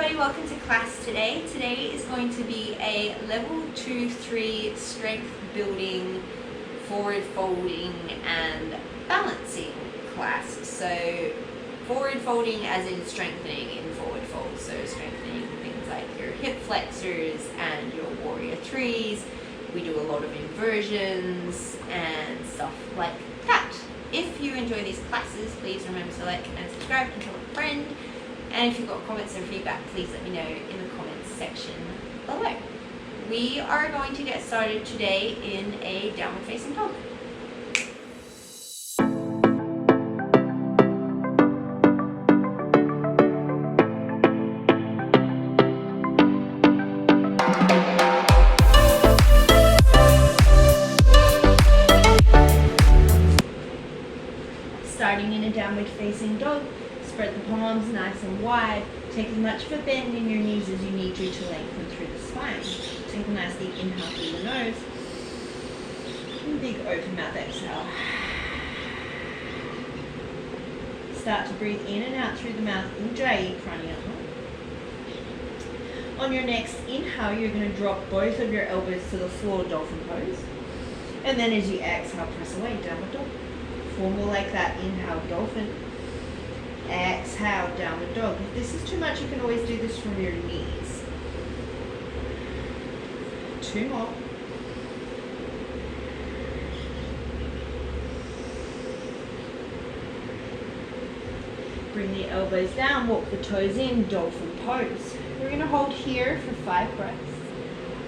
everybody, welcome to class today. Today is going to be a level 2-3 strength building, forward folding and balancing class. So forward folding as in strengthening in forward fold. So strengthening things like your hip flexors and your warrior threes. We do a lot of inversions and stuff like that. If you enjoy these classes, please remember to like and subscribe and tell a friend. And if you've got comments and feedback, please let me know in the comments section below. We are going to get started today in a downward facing dog. Starting in a downward facing dog, spread the palms nice and wide. Take as much of a bend in your knees as you need to lengthen through the spine. Take a nice deep inhale through the nose. And big open mouth exhale. Start to breathe in and out through the mouth, Ujjayi pranayama. On your next inhale, you're going to drop both of your elbows to the floor, dolphin pose. And then as you exhale, press away, downward dog. Four more like that. Inhale, dolphin. Exhale, downward dog. If this is too much, you can always do this from your knees. Two more. Bring the elbows down, walk the toes in, dolphin pose. We're going to hold here for 5 breaths.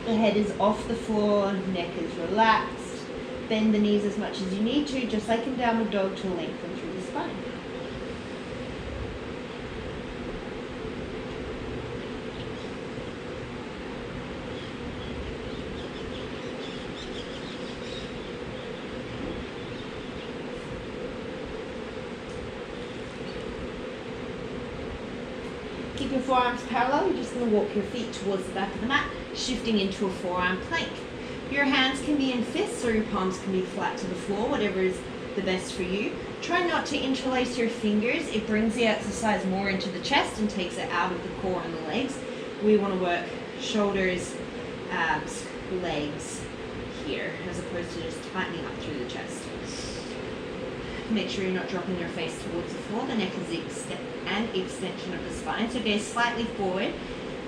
The head is off the floor, neck is relaxed. Bend the knees as much as you need to, just like in downward dog, to lengthen through the spine. Keep your forearms parallel. You're just going to walk your feet towards the back of the mat, shifting into a forearm plank. Your hands can be in fists or your palms can be flat to the floor, whatever is the best for you. Try not to interlace your fingers. It brings the exercise more into the chest and takes it out of the core and the legs. We want to work shoulders, abs, legs here, as opposed to just tightening up through the chest. Make sure you're not dropping your face towards the floor. The neck is the extension of the spine. So gaze slightly forward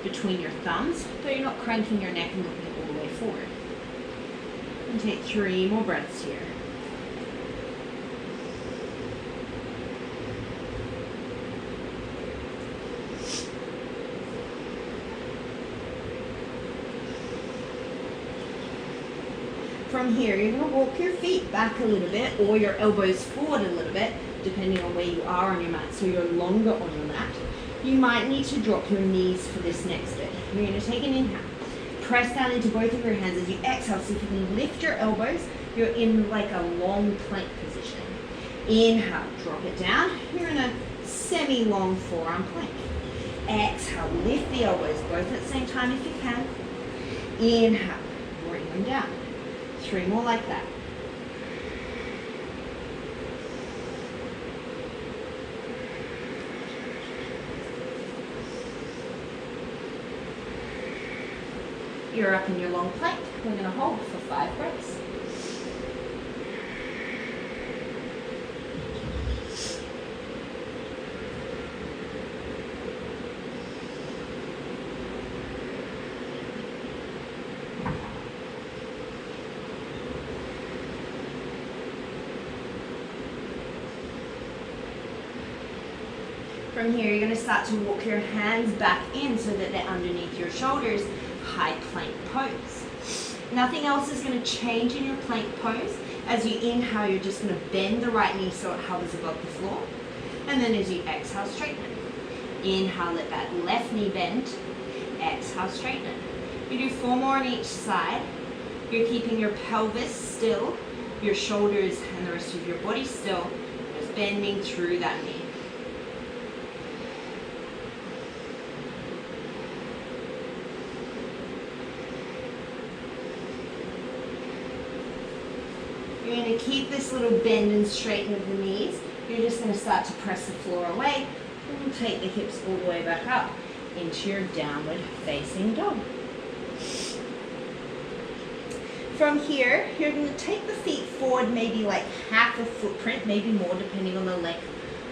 between your thumbs, but you're not cranking your neck and looking all the way forward. And take 3 more breaths here. From here, you're going to walk your feet back a little bit or your elbows forward a little bit, depending on where you are on your mat, so you're longer on your mat. You might need to drop your knees for this next bit. You're going to take an inhale. Press down into both of your hands as you exhale. See if you can lift your elbows. You're in like a long plank position. Inhale, drop it down. You're in a semi-long forearm plank. Exhale, lift the elbows both at the same time if you can. Inhale, bring them down. 3 more like that. You're up in your long plank. We're going to hold for 5 breaths. From here, you're going to start to walk your hands back in so that they're underneath your shoulders. High plank pose. Nothing else is going to change in your plank pose. As you inhale, you're just going to bend the right knee so it hovers above the floor. And then as you exhale, straighten it. Inhale, let that left knee bend. Exhale, straighten it. You do 4 more on each side. You're keeping your pelvis still, your shoulders and the rest of your body still, just bending through that knee. You're going to keep this little bend and straighten of the knees. You're just going to start to press the floor away and take the hips all the way back up. into your downward facing dog. From here, you're going to take the feet forward maybe like half a footprint, maybe more depending on the length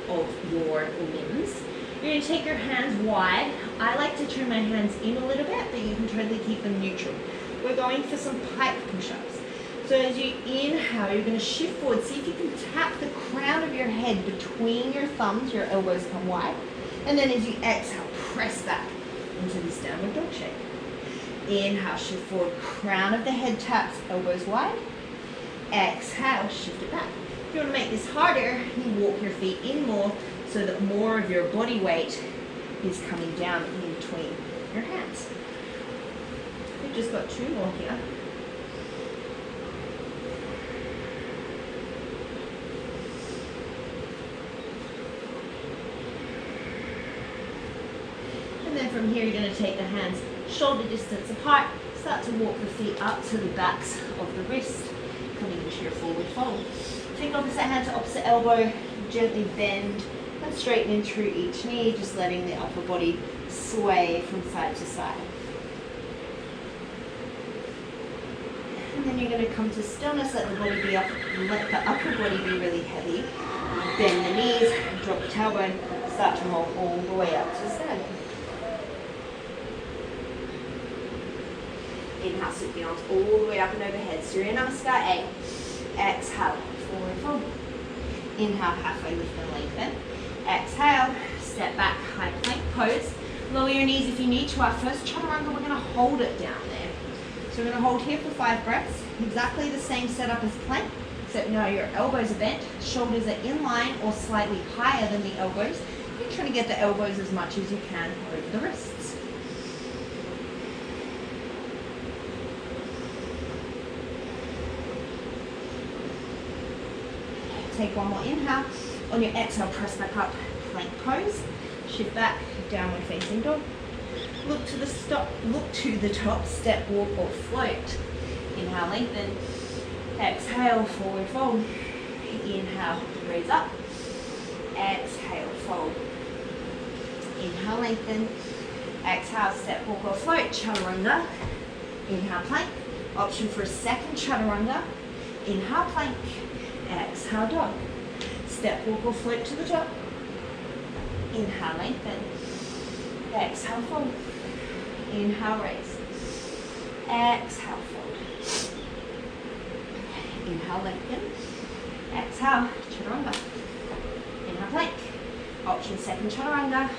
of your limbs. You're going to take your hands wide. I like to turn my hands in a little bit, but you can totally keep them neutral. We're going for some pike push-ups. So as you inhale, you're going to shift forward. See if you can tap the crown of your head between your thumbs, your elbows come wide. And then as you exhale, press back into this downward dog shape. Inhale, shift forward, crown of the head taps, elbows wide. Exhale, shift it back. If you want to make this harder, you walk your feet in more so that more of your body weight is coming down in between your hands. We've just got 2 more here. And then from here, you're going to take the hands shoulder distance apart, start to walk the feet up to the backs of the wrist, coming into your forward fold. Take opposite hand to opposite elbow, gently bend and straighten in through each knee, just letting the upper body sway from side to side. And then you're going to come to stillness, let the body be up, let the upper body be really heavy. Bend the knees, drop the tailbone, start to roll all the way up to standing. Inhale, sweep the arms all the way up and overhead. Surya Namaskar A. Exhale, forward fold. Inhale, halfway lift and lengthen. Exhale, step back, high plank pose. Lower your knees if you need to. Our first chaturanga, we're going to hold it down there. So we're going to hold here for 5 breaths. Exactly the same setup as plank, except now your elbows are bent, shoulders are in line or slightly higher than the elbows. You're trying to get the elbows as much as you can over the wrists. Take one more inhale. On your exhale, press back up, plank pose. Shift back, downward facing dog. Look to the top, step, walk or float. Inhale, lengthen. Exhale, forward fold. Inhale, raise up. Exhale, fold. Inhale, lengthen. Exhale, step, walk or float. Chaturanga. Inhale, plank. Option for a second chaturanga. Inhale, plank. Exhale, dog. Step, walk or float to the top. Inhale, lengthen. Exhale, fold. Inhale, raise. Exhale, fold. Inhale, lengthen. Exhale, chaturanga. Inhale, plank. Option second chaturanga.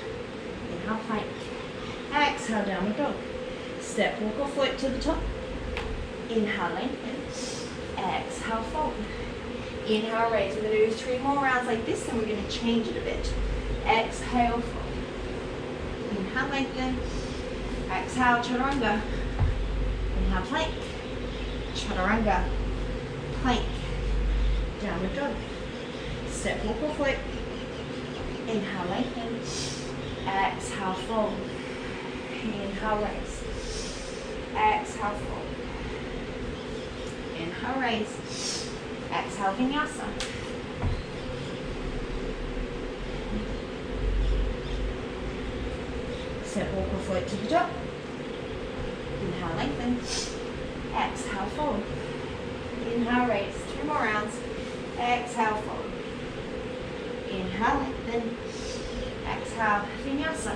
Inhale, plank. Exhale, downward dog. Step, walk or float to the top. Inhale, lengthen. Exhale, fold. Inhale, raise. We're going to do 3 more rounds like this, and we're going to change it a bit. Exhale, fold. Inhale, lengthen. Exhale, chaturanga. Inhale, plank. Chaturanga. Plank. Downward dog. Step, walk or float. Inhale, lengthen. Exhale, fold. Inhale, raise. Exhale, fold. Inhale, raise. Exhale, vinyasa. Step, walk or float to the top. Inhale, lengthen. Exhale, fold. Inhale, raise. 2 more rounds. Exhale, fold. Inhale, lengthen. Exhale, vinyasa.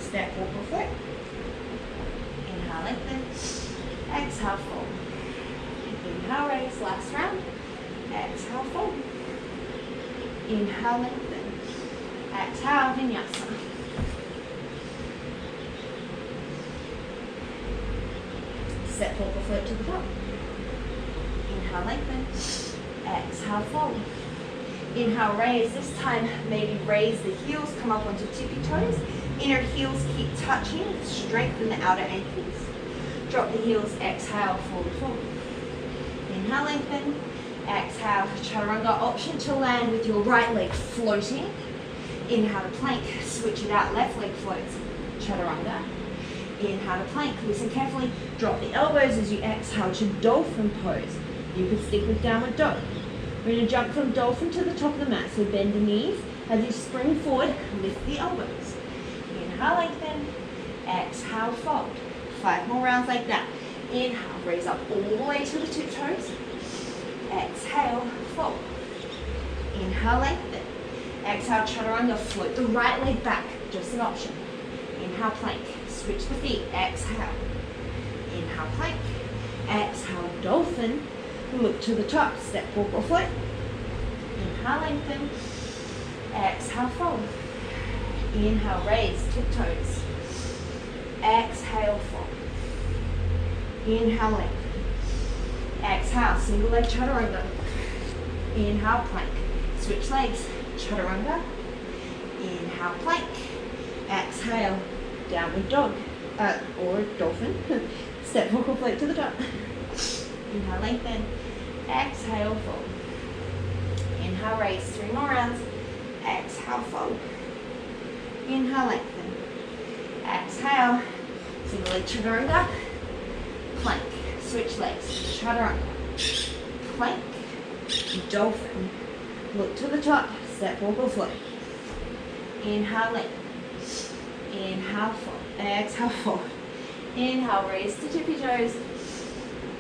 Step, walk or float. Inhale, lengthen. Exhale, fold. Inhale, raise. Last round. Exhale, fold. Inhale, lengthen. Exhale, vinyasa. Step, walk or float to the top. Inhale, lengthen. Exhale, fold. Inhale, raise. This time, maybe raise the heels, come up onto tippy toes. Inner heels keep touching, strengthen the outer ankles. Drop the heels, exhale, forward fold. Inhale, lengthen. Exhale, chaturanga. Option to land with your right leg floating. Inhale to plank, switch it out, left leg floats. Chaturanga. Inhale to plank, listen carefully. Drop the elbows as you exhale to dolphin pose. You could stick with downward dog. We're going to jump from dolphin to the top of the mat. So bend the knees. As you spring forward, lift the elbows. Inhale, lengthen. Exhale, fold. 5 more rounds like that. Inhale, raise up all the way to the tiptoes. Exhale, fold. Inhale, lengthen. Exhale, chaturanga, float the right leg back, just an option. Inhale, plank, switch the feet, exhale. Inhale, plank, exhale, dolphin, look to the top, step, walk or float. Inhale, lengthen, exhale, fold. Inhale, raise, tiptoes. Exhale, fold. Inhale, lengthen. Exhale, single leg chaturanga. Inhale, plank, switch legs. Chaturanga, inhale, plank, exhale, downward dog, or dolphin, step, walk or float to the top. Inhale, lengthen, exhale, fold. Inhale, raise, 3 more rounds, exhale, fold. Inhale, lengthen, exhale, single leg chaturanga, plank, switch legs, chaturanga, plank, dolphin, look to the top, step, walk or float. Inhale, lengthen. Inhale, fold. Exhale, fold. Inhale, raise to tippy toes.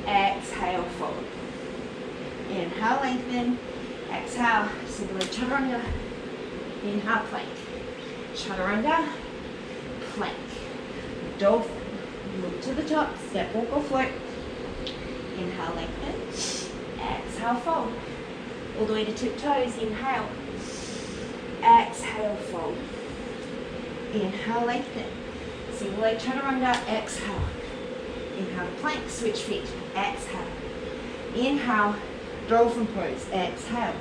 Exhale, fold. Inhale, lengthen. Exhale, single leg chaturanga. Inhale, plank. Chaturanga, plank. Dolphin, look to the top, step, walk or float. Inhale, lengthen. Exhale, fold. All the way to tiptoes, inhale. Exhale, fold. Inhale, lengthen. Single leg chaturanga, exhale. Inhale, plank, switch feet, exhale. Inhale, dolphin pose, exhale.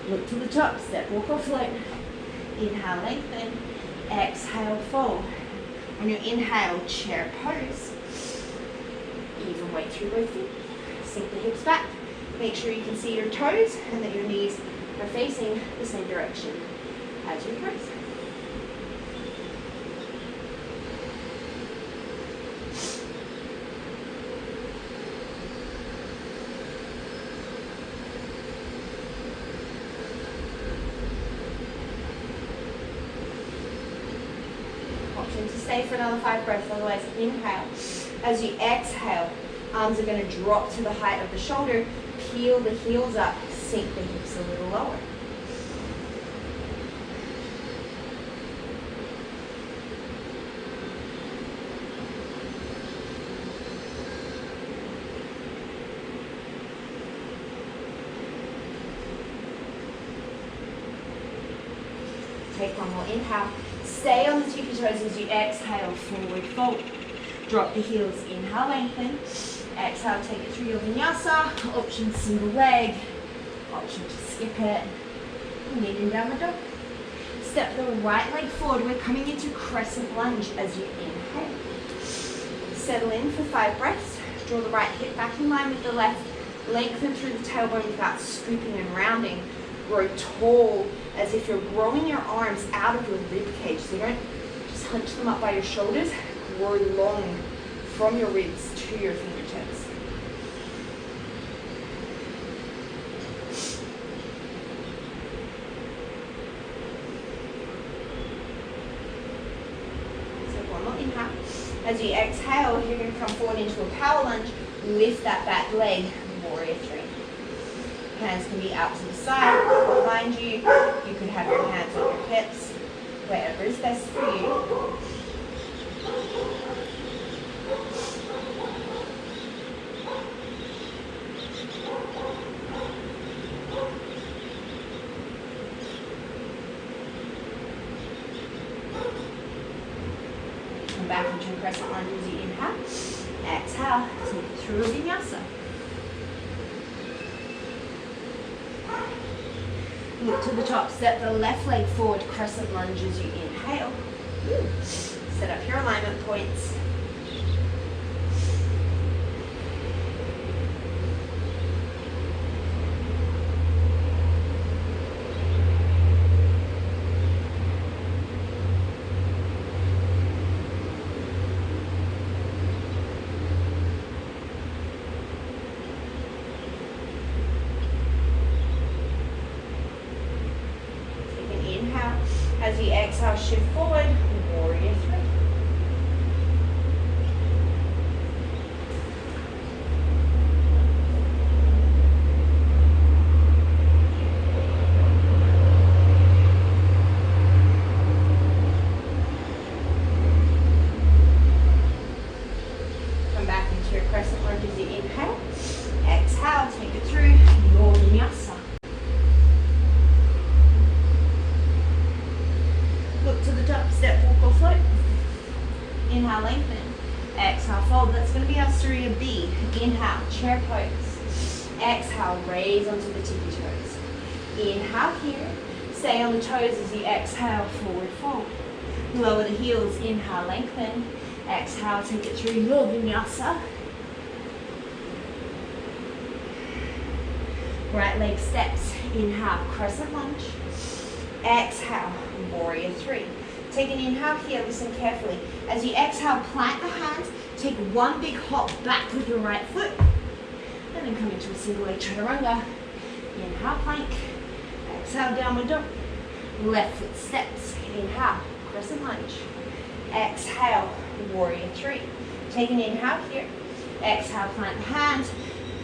Look to the top, step, walk or float. Inhale, lengthen. Exhale, fold. On your inhale, chair pose. Even weight through both feet. Sink the hips back. Make sure you can see your toes and that your knees are facing the same direction as your toes. Option to stay for another 5 breaths, otherwise inhale. As you exhale, arms are going to drop to the height of the shoulder. Peel the heels up, sink the hips a little lower. Take one more inhale. Stay on the tippy toes as you exhale, forward fold. Drop the heels, inhale, lengthen. Exhale, take it through your vinyasa. Option single leg. Option to skip it. Medium downward dog. Step the right leg forward. We're coming into crescent lunge as you inhale. Settle in for 5 breaths. Draw the right hip back in line with the left. Lengthen through the tailbone without scooping and rounding. Grow tall as if you're growing your arms out of your rib cage. So don't just hunch them up by your shoulders. Grow long from your ribs to your fingertips. So one more inhale. As you exhale, you're going to come forward into a power lunge. Lift that back leg, warrior 3. Hands can be out to the side, behind you. You could have your hands on your hips, wherever is best for you. Come back into a crescent lunge as you inhale. Exhale, take it through a vinyasa. Look to the top, step the left leg forward, crescent lunge as you inhale. Set up your alignment points. As you exhale, shift forward, warrior three. Come back into your crescent lunge as you inhale. Exhale, take it through your vinyasa. Look to the top, step, walk or float. Inhale, lengthen. Exhale, fold. That's going to be our Surya B. Inhale, chair pose. Exhale, raise onto the tippy toes. Inhale here. Stay on the toes as you exhale, forward fold. Lower the heels, inhale, lengthen. Exhale, take it through your vinyasa. Right leg steps. Inhale, crescent lunge. Exhale, warrior three. Take an inhale here, listen carefully. As you exhale, plant the hands, take one big hop back with your right foot, and then come into a single leg chaturanga. Inhale, plank. Exhale, downward dog. Left foot steps. Inhale, crescent lunge. Exhale, warrior three. Take an inhale here. Exhale, plant the hands.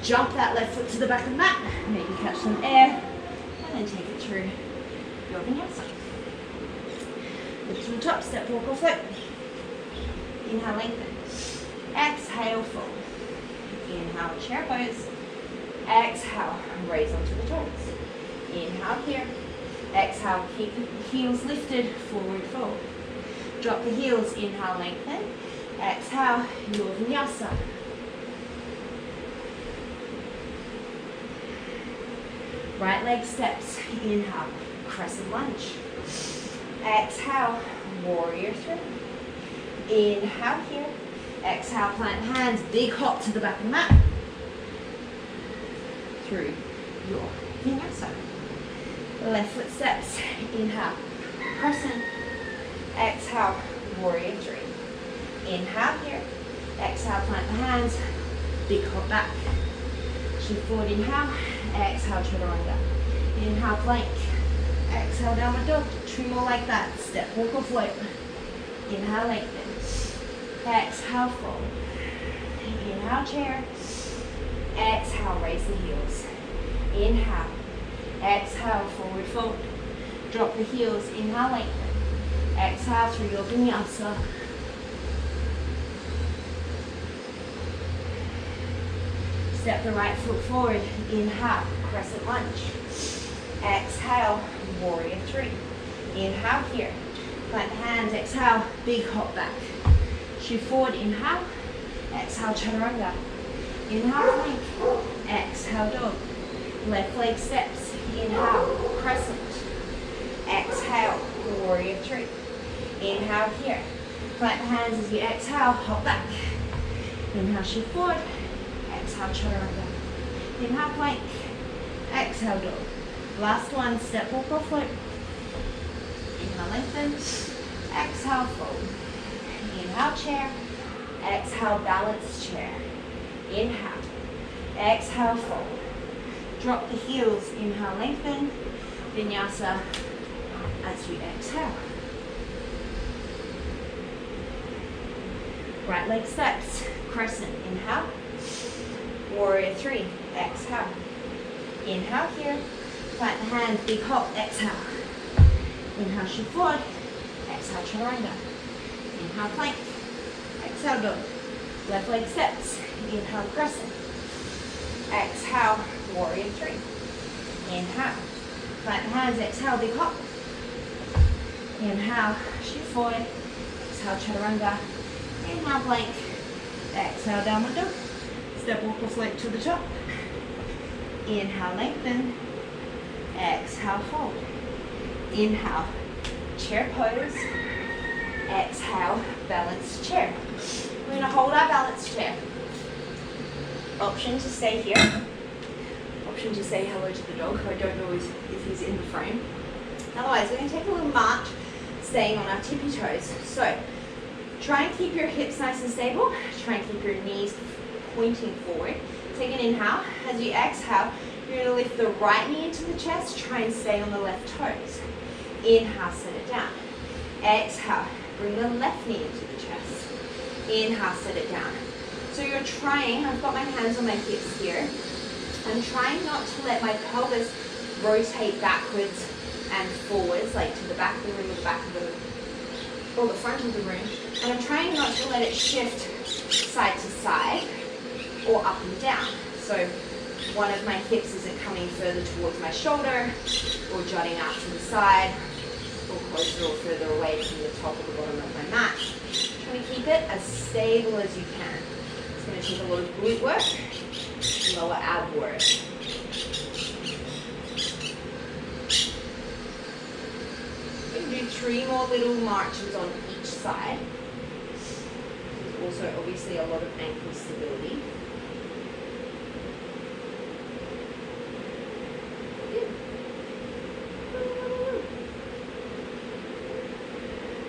Jump that left foot to the back of the mat. Maybe catch some air. And then take it through your vinyasa. Lift to the top, step, walk or float. Inhale, lengthen. Exhale, fold. Inhale, chair pose. Exhale, raise onto the toes. Inhale here. Exhale, keep the heels lifted, forward fold. Drop the heels, inhale, lengthen. Exhale, your vinyasa. Right leg steps, inhale, crescent lunge. Exhale, warrior three. Inhale here. Exhale, plant hands, big hop to the back of the mat. Through your vinyasa. Left foot steps, inhale, crescent. Exhale, warrior three. Inhale here. Exhale, plant the hands, big hop back. Shift forward, inhale. Exhale, chaturanga. Inhale, plank. Exhale, downward dog. Two more like that. Step, walk or float. Inhale, lengthen. Exhale, fold. Inhale, chair. Exhale, raise the heels. Inhale. Exhale, forward fold. Drop the heels. Inhale, lengthen. Exhale through your vinyasa. Step the right foot forward. Inhale, crescent lunge. Exhale, warrior three. Inhale here. Plant hands, exhale, big hop back. Shift forward, inhale. Exhale, chaturanga. Inhale, plank. Exhale, dog. Left leg steps. Inhale, crescent. Exhale, warrior three. Inhale here. Plant the hands as you exhale, hop back. Inhale, shift forward. Exhale, chaturanga. Inhale, plank. Exhale, dog. Last one, step, walk or float. Inhale, lengthen. Exhale, fold. Inhale, chair. Exhale, balanced chair. Inhale. Exhale, fold. Drop the heels. Inhale, lengthen. Vinyasa as you exhale. Right leg steps. Crescent. Inhale. Warrior three. Exhale. Inhale here. Plant the hands. Big hop. Exhale. Inhale, shift forward. Exhale, chaturanga. Inhale, plank. Exhale, dog. Left leg steps. Inhale, crescent. Exhale, warrior three. Inhale. Plant the hands. Exhale, big hop. Inhale, shift forward. Exhale, chaturanga. Inhale, plank. Exhale, downward dog. Step, walk or float to the top. Inhale, lengthen. Exhale, fold. Inhale, chair pose. Exhale, balanced chair. We're going to hold our balanced chair. Option to stay here. Option to say hello to the dog, who I don't know if he's in the frame. Otherwise, we're going to take a little march, staying on our tippy toes. So, try and keep your hips nice and stable. Try and keep your knees pointing forward. Take an inhale. As you exhale, you're going to lift the right knee into the chest. Try and stay on the left toes. Inhale, set it down. Exhale, bring the left knee into the chest. Inhale, set it down. So you're trying, I've got my hands on my hips here. I'm trying not to let my pelvis rotate backwards and forwards, like to the back of the room, or the back of the room, or the front of the room. And I'm trying not to let it shift side to side or up and down. So one of my hips isn't coming further towards my shoulder or jutting out to the side or closer or further away from the top or the bottom of my mat. Trying to keep it as stable as you can. It's going to take a lot of glute work, lower ab work. We can do 3 more little marches on each side. There's also obviously a lot of ankle stability.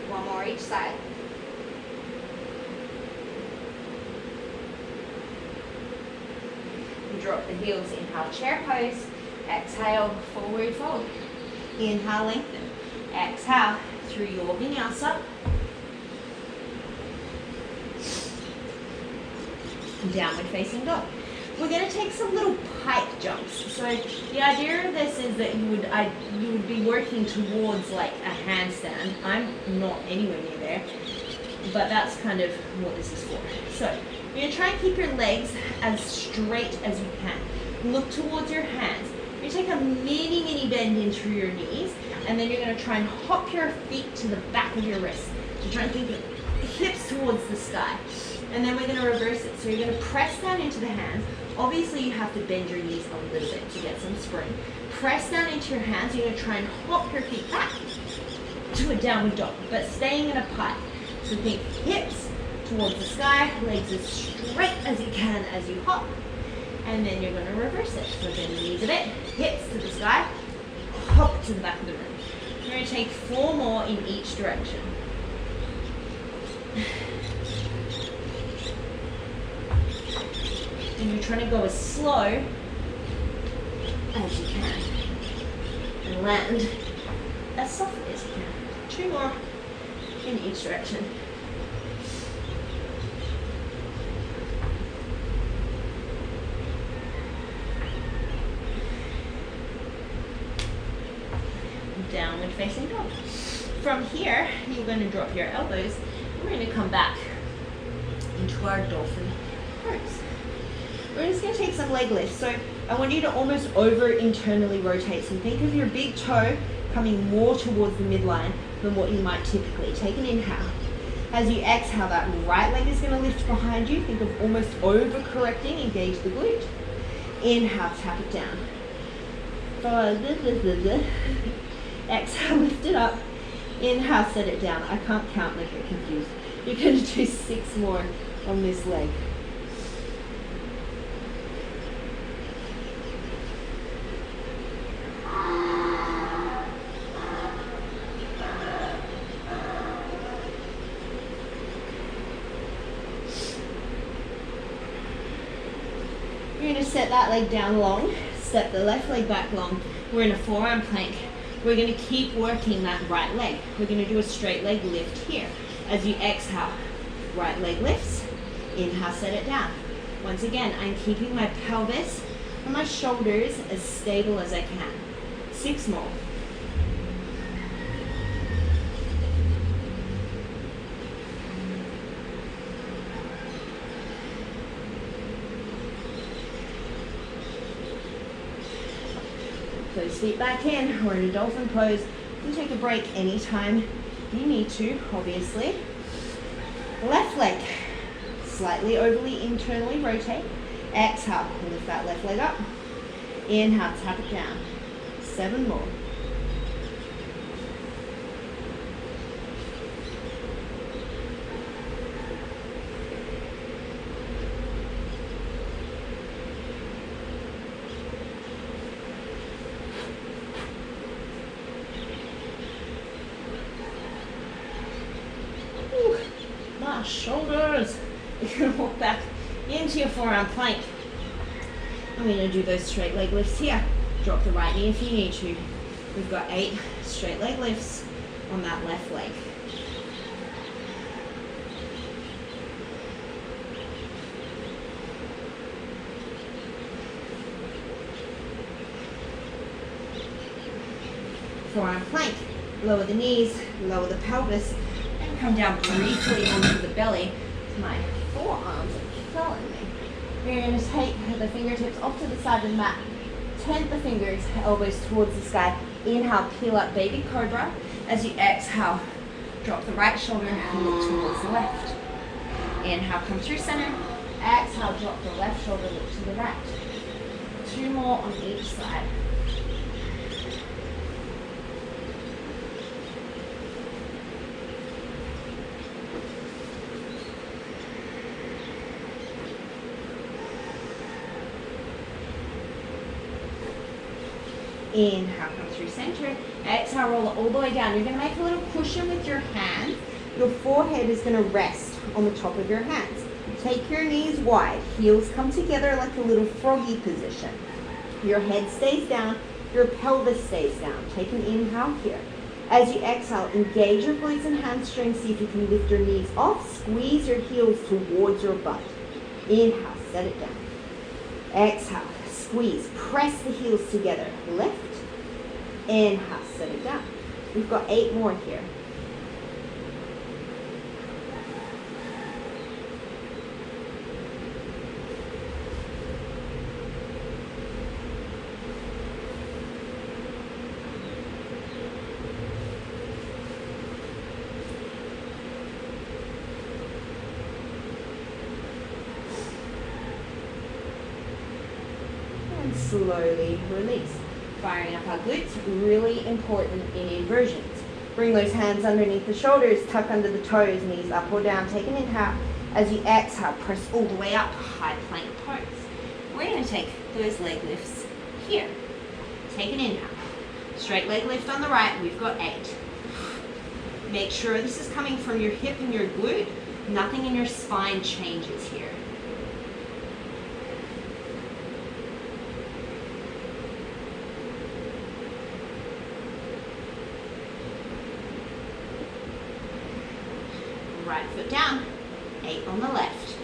One more each side. Drop the heels, inhale, chair pose. Exhale, forward fold. Inhale, lengthen. Exhale, through your vinyasa. Downward facing dog. We're going to take some little pike jumps. So the idea of this is that you would be working towards like a handstand. I'm not anywhere near there, but that's kind of what this is for. So you're going to try and keep your legs as straight as you can. Look towards your hands. You're going to take a mini bend into your knees, and then you're going to try and hop your feet to the back of your wrists. So try and keep your hips towards the sky. And then we're going to reverse it. So you're going to press down into the hands. Obviously you have to bend your knees a little bit to get some spring. Press down into your hands. You're going to try and hop your feet back to a downward dog, but staying in a pike. So think hips towards the sky, legs as straight as you can as you hop. And then you're going to reverse it. So bend the knees a bit, hips to the sky, hop to the back of the room. You're going to take 4 more in each direction. And you're trying to go as slow as you can. And land as softly as you can. 2 more in each direction. Downward facing dog. From here, you're going to drop your elbows. We're going to come back into our dolphin pose. We're just going to take some leg lifts. So I want you to almost over internally rotate. So think of your big toe coming more towards the midline than what you might typically. Take an inhale. As you exhale, that right leg is going to lift behind you. Think of almost over-correcting. Engage the glute. Inhale, tap it down. Exhale, lift it up. Inhale, set it down. I can't count, I get confused. You're going to do 6 more on this leg. You're going to set that leg down long, step the left leg back long. We're in a forearm plank. We're going to keep working that right leg. We're going to do a straight leg lift here. As you exhale, right leg lifts. Inhale, set it down. Once again, I'm keeping my pelvis and my shoulders as stable as I can. 6 more. Those feet back in. We're in a dolphin pose. You can take a break anytime you need to, obviously. Left leg. Slightly overly internally rotate. Exhale. Lift that left leg up. Inhale. Tap it down. 7 more. Shoulders. You're going to walk back into your forearm plank. I'm going to do those straight leg lifts here. Drop the right knee if you need to. We've got 8 straight leg lifts on that left leg. Forearm plank. Lower the knees, lower the pelvis, and come down briefly onto the belly. My forearms are killing me. You're going to take the fingertips off to the side of the mat. Tent the fingers, elbows towards the sky. Inhale, peel up baby cobra. As you exhale, drop the right shoulder and look towards the left. Inhale, come through center. Exhale, drop the left shoulder, look to the right. 2 more on each side. Inhale, come through center. Exhale, roll it all the way down. You're going to make a little cushion with your hands. Your forehead is going to rest on the top of your hands. Take your knees wide. Heels come together like a little froggy position. Your head stays down. Your pelvis stays down. Take an inhale here. As you exhale, engage your glutes and hamstrings. See if you can lift your knees off. Squeeze your heels towards your butt. Inhale, set it down. Exhale. Squeeze, press the heels together. Lift, inhale, set it down. We've got 8 more here. Slowly release. Firing up our glutes, really important in inversions. Bring those hands underneath the shoulders, tuck under the toes, knees up or down. Take an inhale. As you exhale, press all the way up, high plank pose. We're going to take those leg lifts here. Take an inhale. Straight leg lift on the right, we've got 8. Make sure this is coming from your hip and your glute. Nothing in your spine changes here. Right foot down, 8 on the left.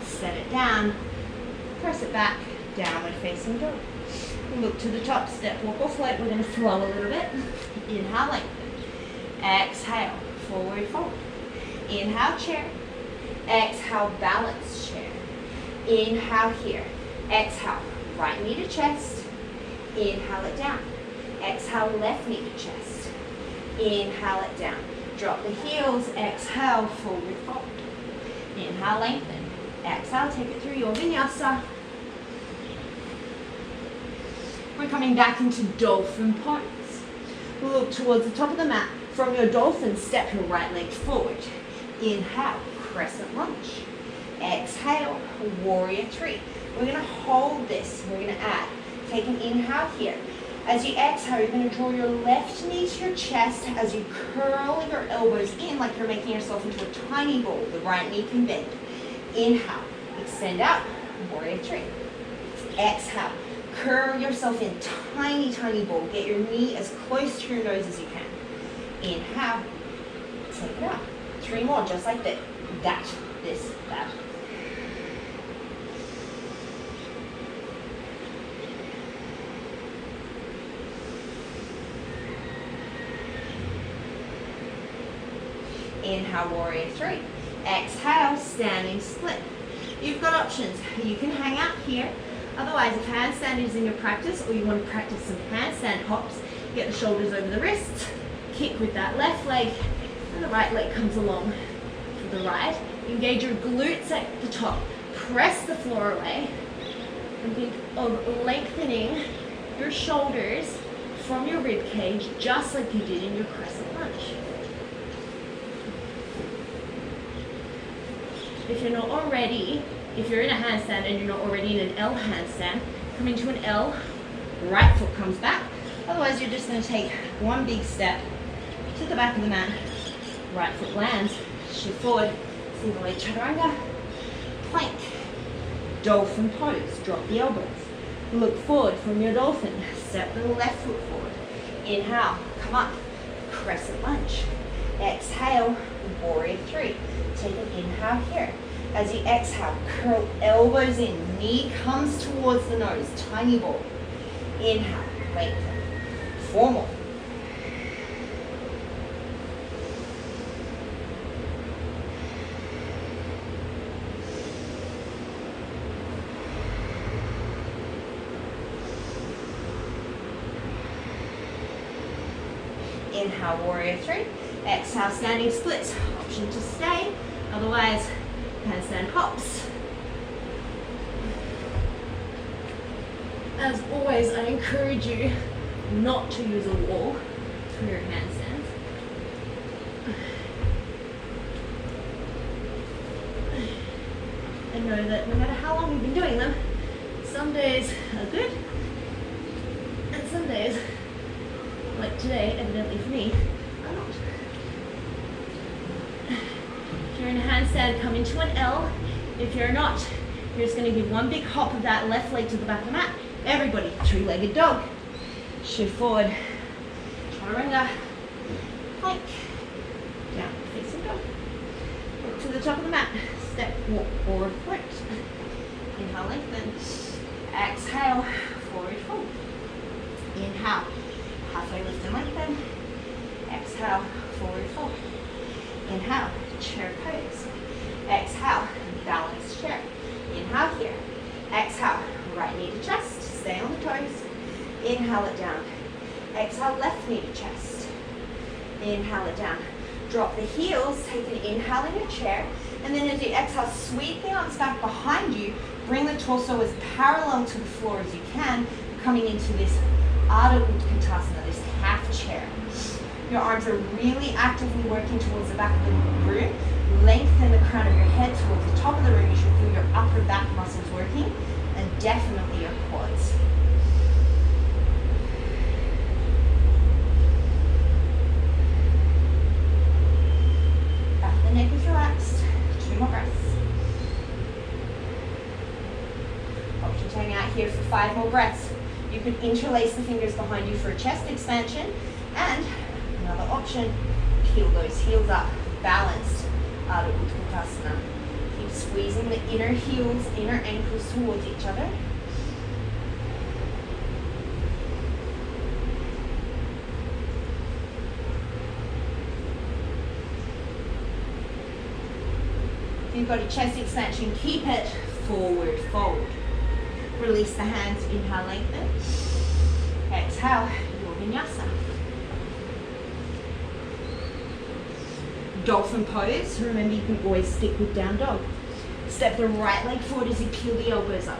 Set it down, press it back, downward facing dog. Look to the top, step, walk or float. We're going to flow a little bit. Inhale, lengthen. Exhale, forward fold. Inhale, chair. Exhale, balance chair. Inhale here. Exhale, right knee to chest. Inhale it down. Exhale, left knee to chest. Inhale it down. Drop the heels. Exhale, forward fold. Inhale, lengthen. Exhale, take it through your vinyasa. We're coming back into dolphin pose. Look towards the top of the mat. From your dolphin, step your right leg forward. Inhale, crescent lunge. Exhale, warrior 3. We're going to hold this. We're going to add. Take an inhale here. As you exhale, you're going to draw your left knee to your chest as you curl your elbows in like you're making yourself into a tiny ball. The right knee can bend. Inhale, extend out, warrior 3. Exhale, curl yourself in, tiny, tiny ball. Get your knee as close to your nose as you can. Inhale, take it out. 3 more, just like that. That, this, that. Inhale, warrior 3. Exhale, standing split. You've got options. You can hang out here. Otherwise, if handstand is in your practice or you want to practice some handstand hops, get the shoulders over the wrists, kick with that left leg, and the right leg comes along to the right. Engage your glutes at the top. Press the floor away. And think of lengthening your shoulders from your rib cage, just like you did in your crescent lunge. If you're in a handstand and you're not already in an L handstand, come into an L, right foot comes back, Otherwise, you're just going to take one big step to the back of the mat. Right foot lands, shift forward, single leg chaturanga, plank, dolphin pose, drop the elbows. Look forward from your dolphin, step the left foot forward. Inhale, come up, crescent lunge. Exhale, warrior three. Take an inhale here. As you exhale, curl elbows in, knee comes towards the nose, tiny ball. Inhale, lengthen. Four more. Inhale, warrior three. Exhale, standing splits. Option to stay, otherwise handstand hops. As always, I encourage you not to use a wall for your handstands. And know that no matter how long you've been doing them, some days are good, and some days, like today, evidently for me, are not. If you're in a handstand, come into an L. If you're not, you're just going to give one big hop of that left leg to the back of the mat. Everybody, three-legged dog. Shift forward, chaturanga, plank, down, facing dog. Look to the top of the mat, step, walk, forward, float. Inhale, lengthen. Exhale, forward fold. Inhale, halfway lift and lengthen. Exhale, forward fold. Inhale, chair pose. Exhale, balanced chair. Inhale here. Exhale, right knee to chest, stay on the toes. Inhale it down. Exhale, left knee to chest. Inhale it down. Drop the heels, take an inhale in your chair, and then as you exhale, sweep the arms back behind you. Bring the torso as parallel to the floor as you can, coming into this Ardha Utkatasana, this half chair. Your arms are really actively working towards the back of the room. Lengthen the crown of your head towards the top of the room. You should feel your upper back muscles working, and definitely your quads. Back of the neck is relaxed. 2 more breaths. Option to hang out here for 5 more breaths. You could interlace the fingers behind you for a chest expansion, and another option, peel those heels up, balanced Ardha Utkatasana. Keep squeezing the inner heels, inner ankles towards each other. If you've got a chest expansion, keep it forward fold. Release the hands, inhale, lengthen. Exhale, your vinyasa. Dolphin pose. Remember, you can always stick with down dog. Step the right leg forward as you peel the elbows up.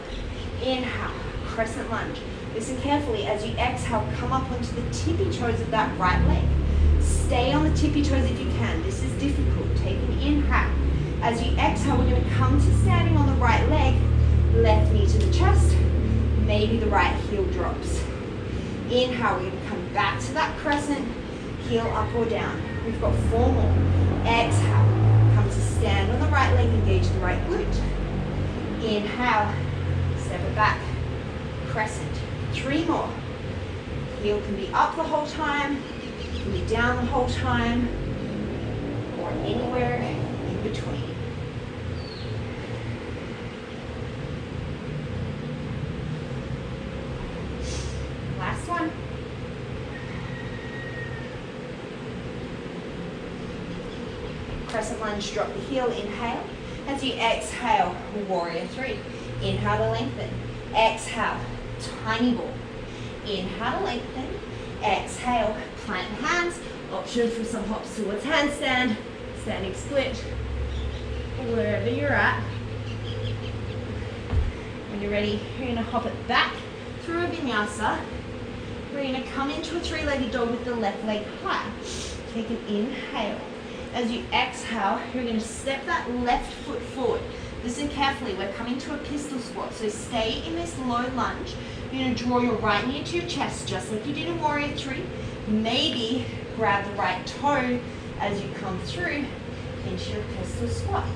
Inhale, crescent lunge. Listen carefully. As you exhale, come up onto the tippy toes of that right leg. Stay on the tippy toes if you can. This is difficult. Take an inhale. As you exhale, we're going to come to standing on the right leg. Left knee to the chest. Maybe the right heel drops. Inhale, we're going to come back to that crescent. Heel up or down. We've got 4 more. Exhale, come to stand on the right leg, engage the right glute. Inhale, step it back, crescent. 3 more. Heel can be up the whole time, can be down the whole time, or anywhere in between. Last one. Crescent lunge, drop the heel, inhale. As you exhale, warrior three. Inhale to lengthen. Exhale, tiny ball. Inhale to lengthen. Exhale, plant hands. Option for some hops towards handstand, standing split, wherever you're at. When you're ready, you're going to hop it back through a vinyasa. We're going to come into a 3-legged dog with the left leg high. Take an inhale. As you exhale, you're going to step that left foot forward. Listen carefully, we're coming to a pistol squat, so stay in this low lunge. You're going to draw your right knee into your chest, just like you did in Warrior 3. Maybe grab the right toe as you come through into your pistol squat.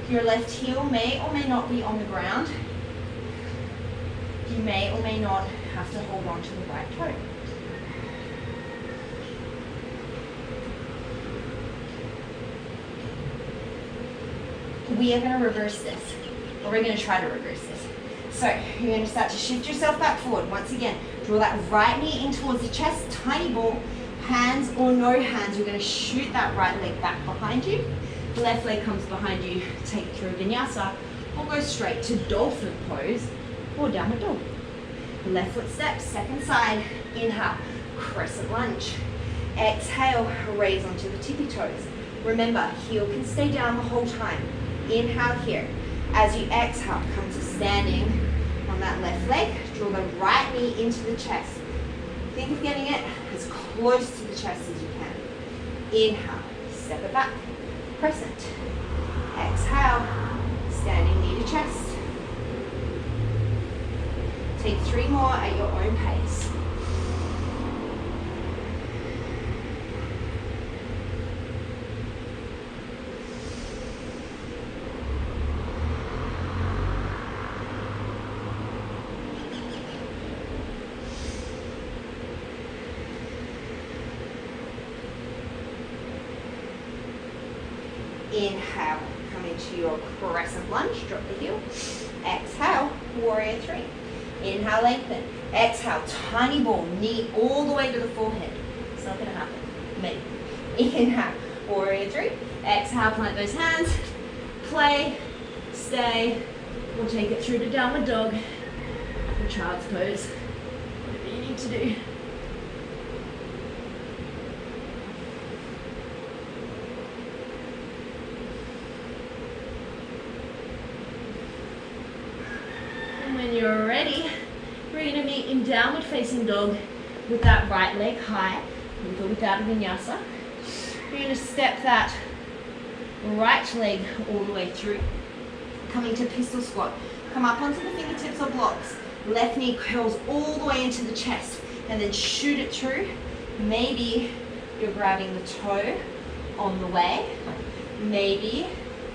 Your left heel may or may not be on the ground. You may or may not have to hold on to the right toe. We are going to reverse this, or we're going to try to reverse this. So you're going to start to shift yourself back forward. Once again, draw that right knee in towards the chest, tiny ball, hands or no hands. You're going to shoot that right leg back behind you. Left leg comes behind you, take it through a vinyasa, or go straight to dolphin pose or downward dog. Left foot step, second side, inhale, crescent lunge. Exhale, raise onto the tippy toes. Remember, heel can stay down the whole time. Inhale here. As you exhale, come to standing on that left leg. Draw the right knee into the chest. Think of getting it as close to the chest as you can. Inhale, step it back, crescent. Exhale, standing knee to chest. Take 3 more at your own pace. Inhale, come into your crescent lunge, drop the heel. Exhale, warrior 3. Inhale, lengthen. Exhale, tiny ball, knee all the way to the forehead. It's not going to happen. Maybe. Inhale, warrior 3. Exhale, plant those hands. Play, stay. We'll take it through to downward dog or child's pose. Whatever you need to do. When you're ready, we're going to meet in downward facing dog with that right leg high, with or without a vinyasa. You're going to step that right leg all the way through, coming to pistol squat. Come up onto the fingertips or blocks. Left knee curls all the way into the chest and then shoot it through. Maybe you're grabbing the toe on the way. Maybe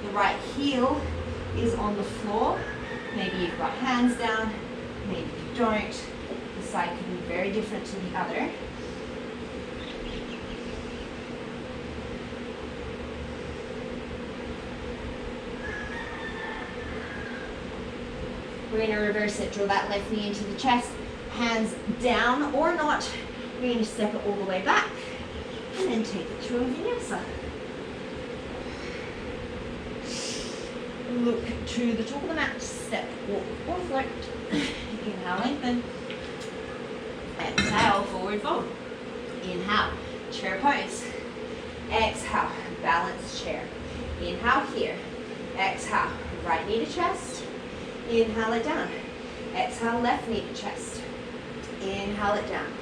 the right heel is on the floor. Maybe you've got hands down, maybe you don't. The side can be very different to the other. We're going to reverse it. Draw that left knee into the chest, hands down or not. We're going to step it all the way back and then take it through a vinyasa. Look to the top of the mat, step, walk, or float. Inhale, lengthen. Exhale, forward fold. Inhale, chair pose. Exhale, balanced chair. Inhale here. Exhale, right knee to chest. Inhale it down. Exhale, left knee to chest. Inhale it down.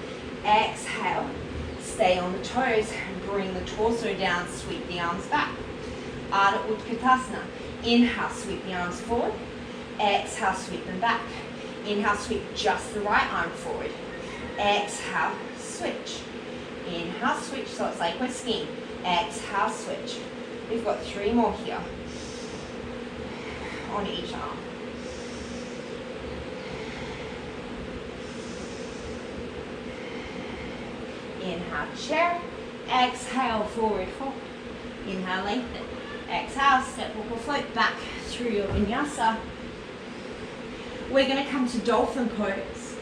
Exhale, stay on the toes. Bring the torso down, sweep the arms back. Ardha Utkatasana. Inhale, sweep the arms forward. Exhale, sweep them back. Inhale, sweep just the right arm forward. Exhale, switch. Inhale, switch, so it's like we're skiing. Exhale, switch. We've got 3 more here on each arm. Inhale, chair. Exhale, forward fold. Inhale, lengthen. Exhale, step, walk or float back through your vinyasa. We're going to come to dolphin pose.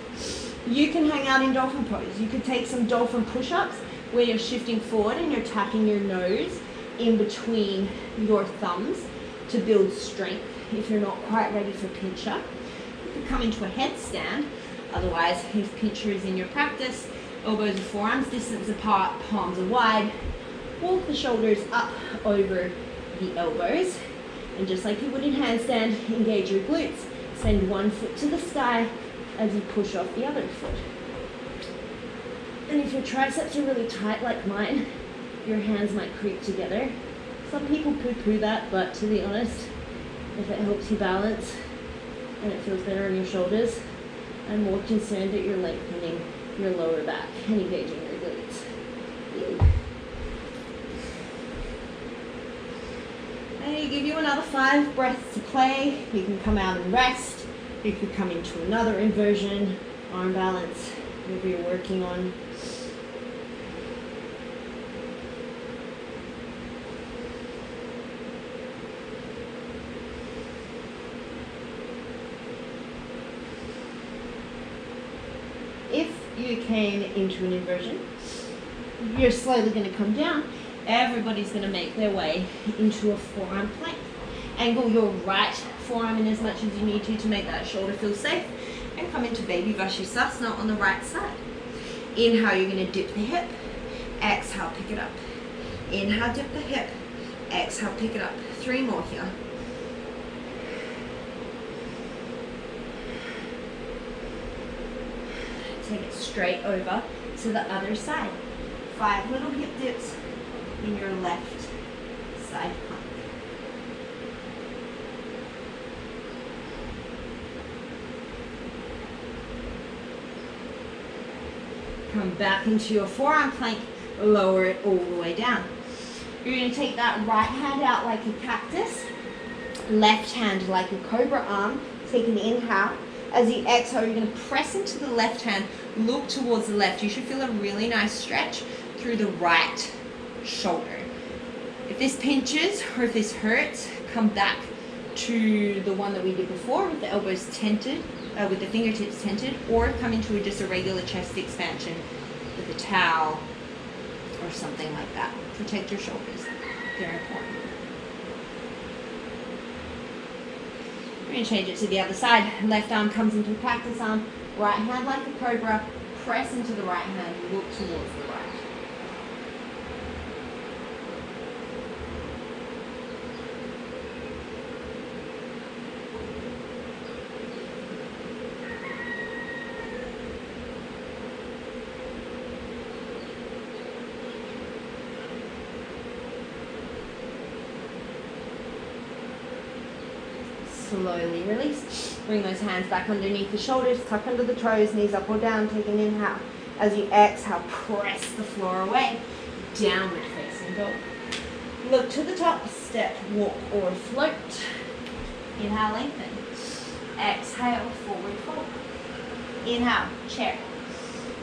You can hang out in dolphin pose. You could take some dolphin push-ups where you're shifting forward and you're tapping your nose in between your thumbs to build strength if you're not quite ready for pincher. You could come into a headstand. Otherwise, if pincher is in your practice, elbows and forearms distance apart, palms are wide. Walk the shoulders up over the elbows, and just like you would in handstand, engage your glutes. Send one foot to the sky as you push off the other foot. And if your triceps are really tight like mine, your hands might creep together. Some people poo-poo that, but to be honest, if it helps you balance and it feels better on your shoulders, I'm more concerned that you're lengthening your lower back and engaging your glutes. Ew. And you give you another 5 breaths to play. You can come out and rest. You could come into another inversion, arm balance, whatever you're working on. If you came into an inversion, you're slowly going to come down. Everybody's going to make their way into a forearm plank. Angle your right forearm in as much as you need to make that shoulder feel safe, and come into Baby Vashisthasana on the right side. Inhale, you're going to dip the hip. Exhale, pick it up. Inhale, dip the hip. Exhale, pick it up. 3 more here. Take it straight over to the other side. 5 little hip dips in your left side plank. Come back into your forearm plank, lower it all the way down. You're going to take that right hand out like a cactus, left hand like a cobra arm. Take an inhale. As you exhale, you're going to press into the left hand, look towards the left. You should feel a really nice stretch through the right shoulder. If this pinches or if this hurts, come back to the one that we did before with the elbows tented, with the fingertips tented, or come into just a regular chest expansion with a towel or something like that. Protect your shoulders. Very important. We're going to change it to the other side. Left arm comes into a cactus arm. Right hand like a cobra. Press into the right hand. Look towards the right. Slowly release. Bring those hands back underneath the shoulders, tuck under the toes, knees up or down. Take an inhale. As you exhale, press the floor away. Downward facing dog. Look to the top, step, walk or float. Inhale, lengthen. Exhale, forward fold. Inhale, chair.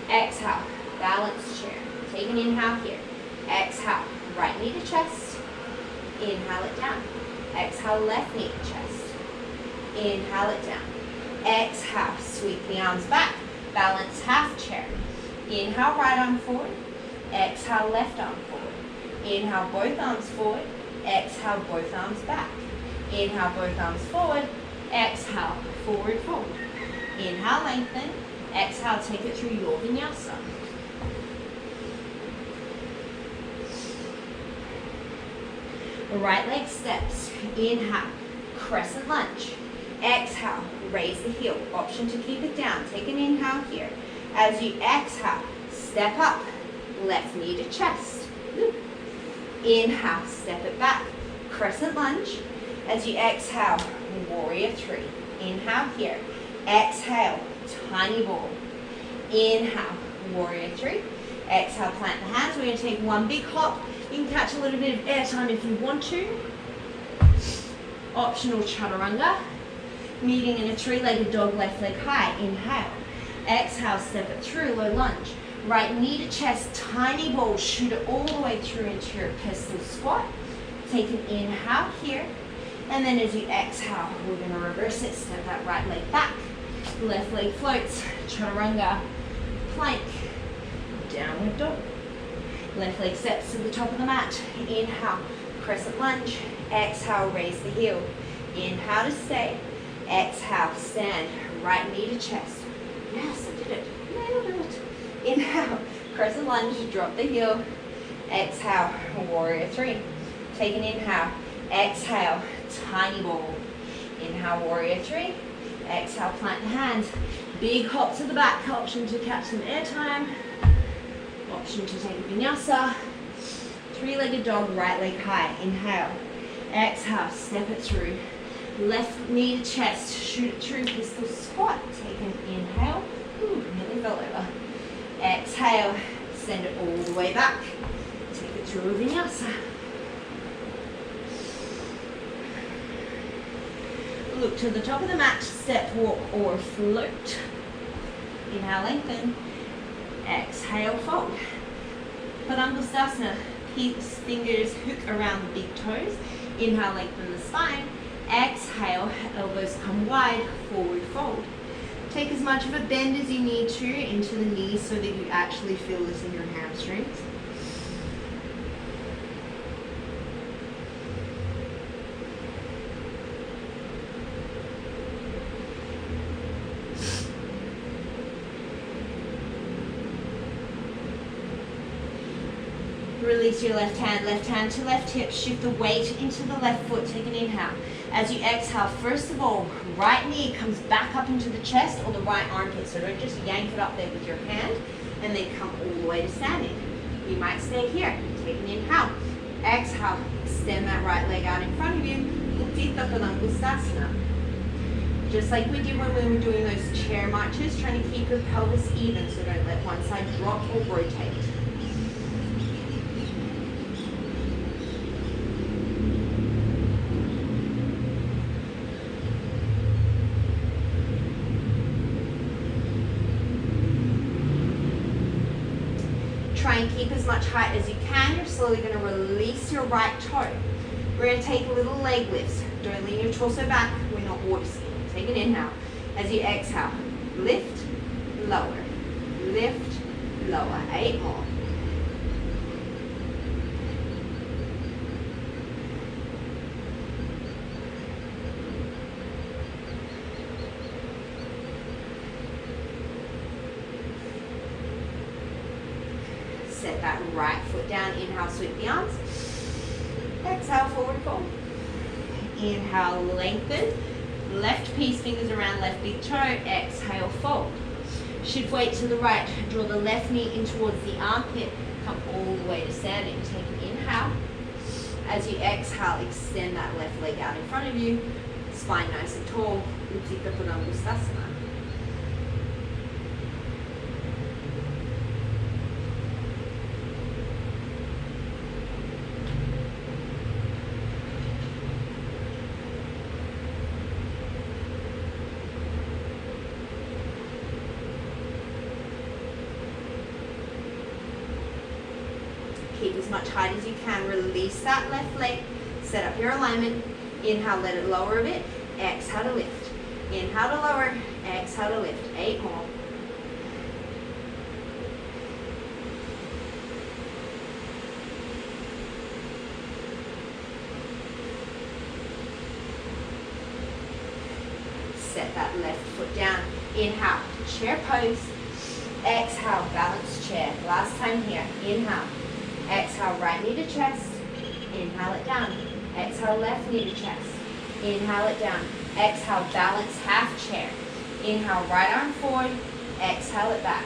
Exhale, balance chair. Take an inhale here. Exhale, right knee to chest. Inhale it down. Exhale, left knee to chest. Inhale it down. Exhale, sweep the arms back. Balance half chair. Inhale, right arm forward. Exhale, left arm forward. Inhale, both arms forward. Exhale, both arms back. Inhale, both arms forward. Exhale, forward fold. Inhale, lengthen. Exhale, take it through your vinyasa. Right leg steps. Inhale, crescent lunge. Exhale, raise the heel. Option to keep it down. Take an inhale here. As you exhale, step up. Left knee to chest. Inhale, step it back. Crescent lunge. As you exhale, warrior 3. Inhale here. Exhale, tiny ball. Inhale, warrior 3. Exhale, plant the hands. We're going to take one big hop. You can catch a little bit of air time if you want to. Optional chaturanga. Meeting in a 3-legged dog, left leg high. Inhale. Exhale, step it through, low lunge. Right knee to chest, tiny ball. Shoot it all the way through into your pistol squat. Take an inhale here. And then as you exhale, we're going to reverse it. Step that right leg back. Left leg floats. Chaturanga. Plank. Downward dog. Left leg steps to the top of the mat. Inhale, crescent lunge. Exhale, raise the heel. Inhale to stay. Exhale, stand. Right knee to chest. Yes, I did it. Nailed it. Inhale, crescent lunge, drop the heel. Exhale, warrior 3. Take an inhale. Exhale, tiny ball. Inhale, warrior 3. Exhale, plant the hands. Big hop to the back. Option to catch some air time. Option to take a vinyasa. 3-legged dog, right leg high. Inhale. Exhale, step it through. Left knee to chest, shoot it through, pistol squat. Take an inhale, nearly fell over. Exhale, send it all the way back. Take it through a vinyasa. Look to the top of the mat, step, walk, or float. Inhale, lengthen. Exhale, fold. Padangusthasana, fingers hook around the big toes. Inhale, lengthen the spine. Exhale, elbows come wide, forward fold. Take as much of a bend as you need to into the knees so that you actually feel this in your hamstrings. Release your left hand to left hip, shift the weight into the left foot, take an inhale. As you exhale, first of all, right knee comes back up into the chest or the right armpit, so don't just yank it up there with your hand and then come all the way to standing. You might stay here, take an inhale. Exhale, extend that right leg out in front of you, Utthita Padangusthasana. Just like we did when we were doing those chair marches, trying to keep your pelvis even, so don't let one side drop or rotate. Try and keep as much height as you can. You're slowly going to release your right toe. We're going to take little leg lifts. Don't lean your torso back. We're not water skiing. Take an inhale. As you exhale, lift, lower, lift, lower. 8 more. Set that right foot down. Inhale, sweep the arms. Exhale, forward fold. Inhale, lengthen. Left piece, fingers around left big toe. Exhale, fold. Shift weight to the right. Draw the left knee in towards the armpit. Come all the way to standing. Take an inhale. As you exhale, extend that left leg out in front of you. Spine nice and tall. Utthita Padangusthasana. Keep as much height as you can. Release that left leg. Set up your alignment. Inhale, let it lower a bit. Exhale to lift. Inhale to lower. Exhale to lift. 8 more. Set that left foot down. Inhale, chair pose. Exhale, balanced chair. Last time here. Inhale. Exhale, right knee to chest. Inhale it down. Exhale, left knee to chest. Inhale it down. Exhale, balance half chair. Inhale, right arm forward. Exhale it back.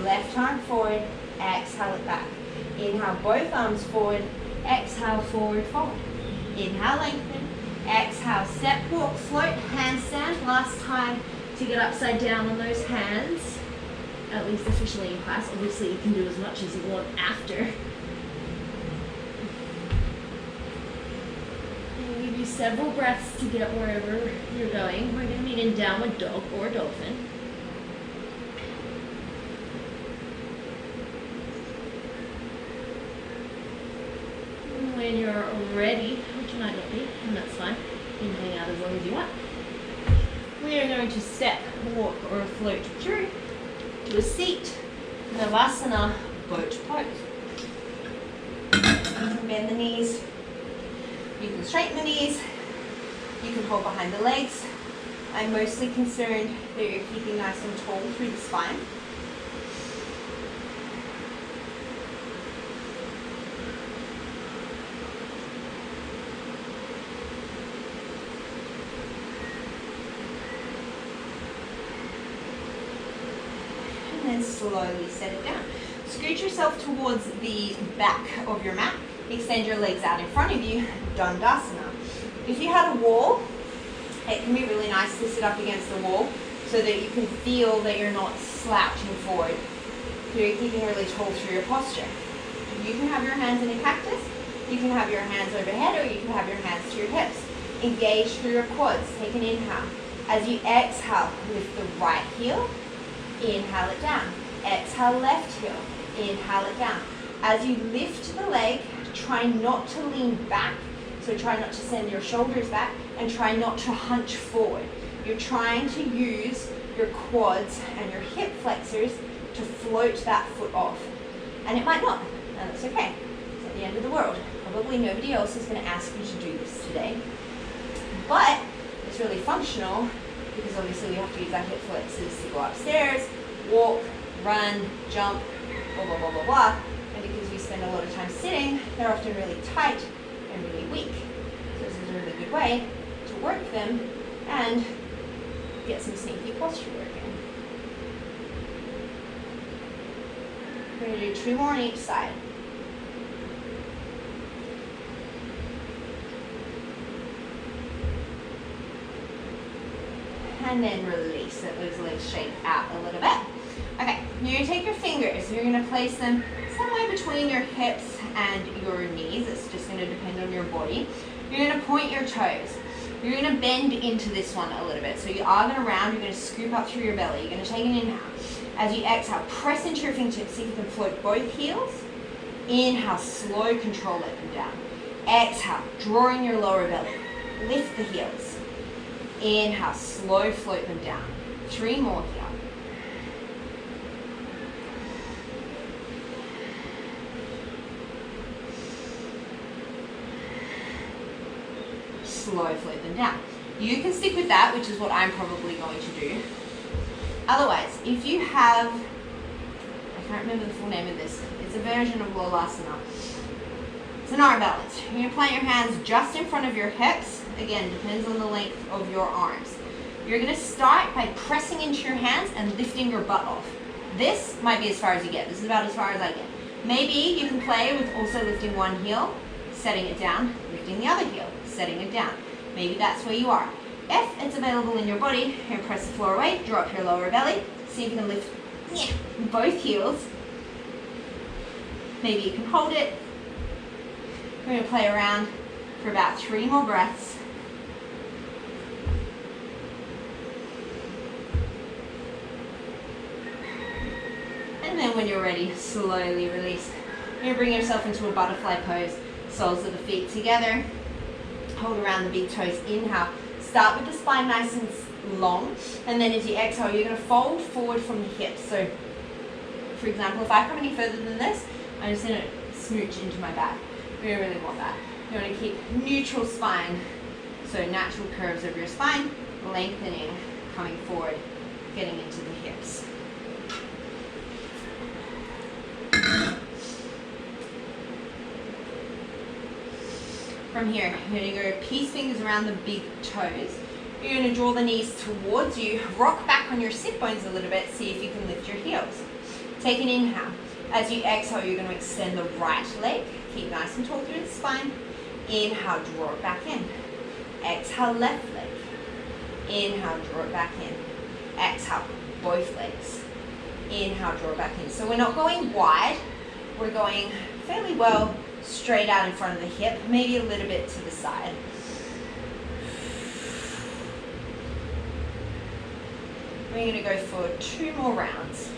Left arm forward. Exhale it back. Inhale, both arms forward. Exhale, forward fold. Inhale, lengthen. Exhale, step, walk, float, handstand. Last time to get upside down on those hands. At least officially in class. Obviously, you can do as much as you want after. Several breaths to get wherever you're going. We're going to meet in downward dog or dolphin. When you're ready, which you might not be, and that's fine, you can hang out as long as you want. We are going to step, walk, or float through to a seat, Navasana, boat pose. You can bend the knees. You can straighten the knees, you can hold behind the legs. I'm mostly concerned that you're keeping nice and tall through the spine. And then slowly set it down. Scoot yourself towards the back of your mat. Extend your legs out in front of you, Dandasana. If you had a wall, It can be really nice to sit up against the wall so that you can feel that you're not slouching forward. So you're keeping really tall through your posture. You can have your hands in a cactus, you can have your hands overhead, or you can have your hands to your hips. Engage through your quads. Take an inhale. As you exhale, lift the right heel, inhale it down. Exhale, left heel, inhale it down. As you lift the leg, try not to lean back. So try not to send your shoulders back and try not to hunch forward. You're trying to use your quads and your hip flexors to float that foot off. And it might not, and that's okay. It's not the end of the world. Probably nobody else is going to ask you to do this today. But it's really functional because obviously we have to use our hip flexors to go upstairs, walk, run, jump, blah, blah, blah, blah, blah. And because we spend a lot of time sitting, they're often really tight and really weak. So this is a really good way to work them and get some sneaky posture work in. We're going to do 2 more on each side. And then release. Let those legs shake out a little bit. Okay, you're going to take your fingers. You're going to place them somewhere between your hips and your knees. It's just going to depend on your body. You're going to point your toes. You're going to bend into this one a little bit. So you are going to round. You're going to scoop up through your belly. You're going to take an inhale. As you exhale, press into your fingertips. See if you can float both heels. Inhale, slow control, let them down. Exhale, draw in your lower belly. Lift the heels. Inhale, slow float them down. 3 more here. Slow float them down. You can stick with that, which is what I'm probably going to do. Otherwise, if you have, I can't remember the full name of this, it's a version of Lolasana. It's an arm balance. You're going to plant your hands just in front of your hips. Again, depends on the length of your arms. You're going to start by pressing into your hands and lifting your butt off. This might be as far as you get. This is about as far as I get. Maybe you can play with also lifting one heel, setting it down, lifting the other heel, setting it down. Maybe that's where you are. If it's available in your body, and press the floor away, drop your lower belly. See if you can lift both heels. Maybe you can hold it. We're going to play around for about 3 more breaths. And then when you're ready, slowly release. You're going to bring yourself into a butterfly pose. Soles of the feet together. Hold around the big toes. Inhale. Start with the spine nice and long. And then as you exhale, you're going to fold forward from the hips. So, for example, if I come any further than this, I'm just going to smooch into my back. We don't really want that. You want to keep neutral spine. So natural curves of your spine, lengthening, coming forward, getting into the hips. From here, you're going to go peace fingers around the big toes. You're going to draw the knees towards you. Rock back on your sit bones a little bit. See if you can lift your heels. Take an inhale. As you exhale, you're going to extend the right leg. Keep nice and tall through the spine. Inhale, draw it back in. Exhale, left leg. Inhale, draw it back in. Exhale, both legs. Inhale, draw it back in. So we're not going wide. We're going fairly well straight out in front of the hip, maybe a little bit to the side. We're going to go for 2 more rounds.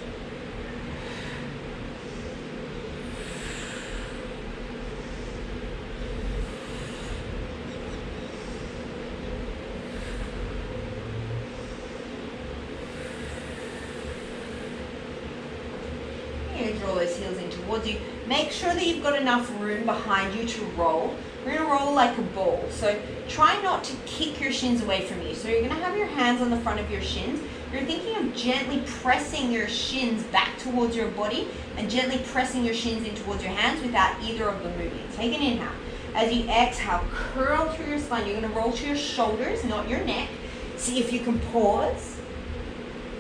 Draw those heels in towards you. Make sure that you've got enough room behind you to roll. We're going to roll like a ball. So try not to kick your shins away from you. So you're going to have your hands on the front of your shins. You're thinking of gently pressing your shins back towards your body and gently pressing your shins in towards your hands without either of them moving. Take an inhale. As you exhale, curl through your spine. You're going to roll to your shoulders, not your neck. See if you can pause.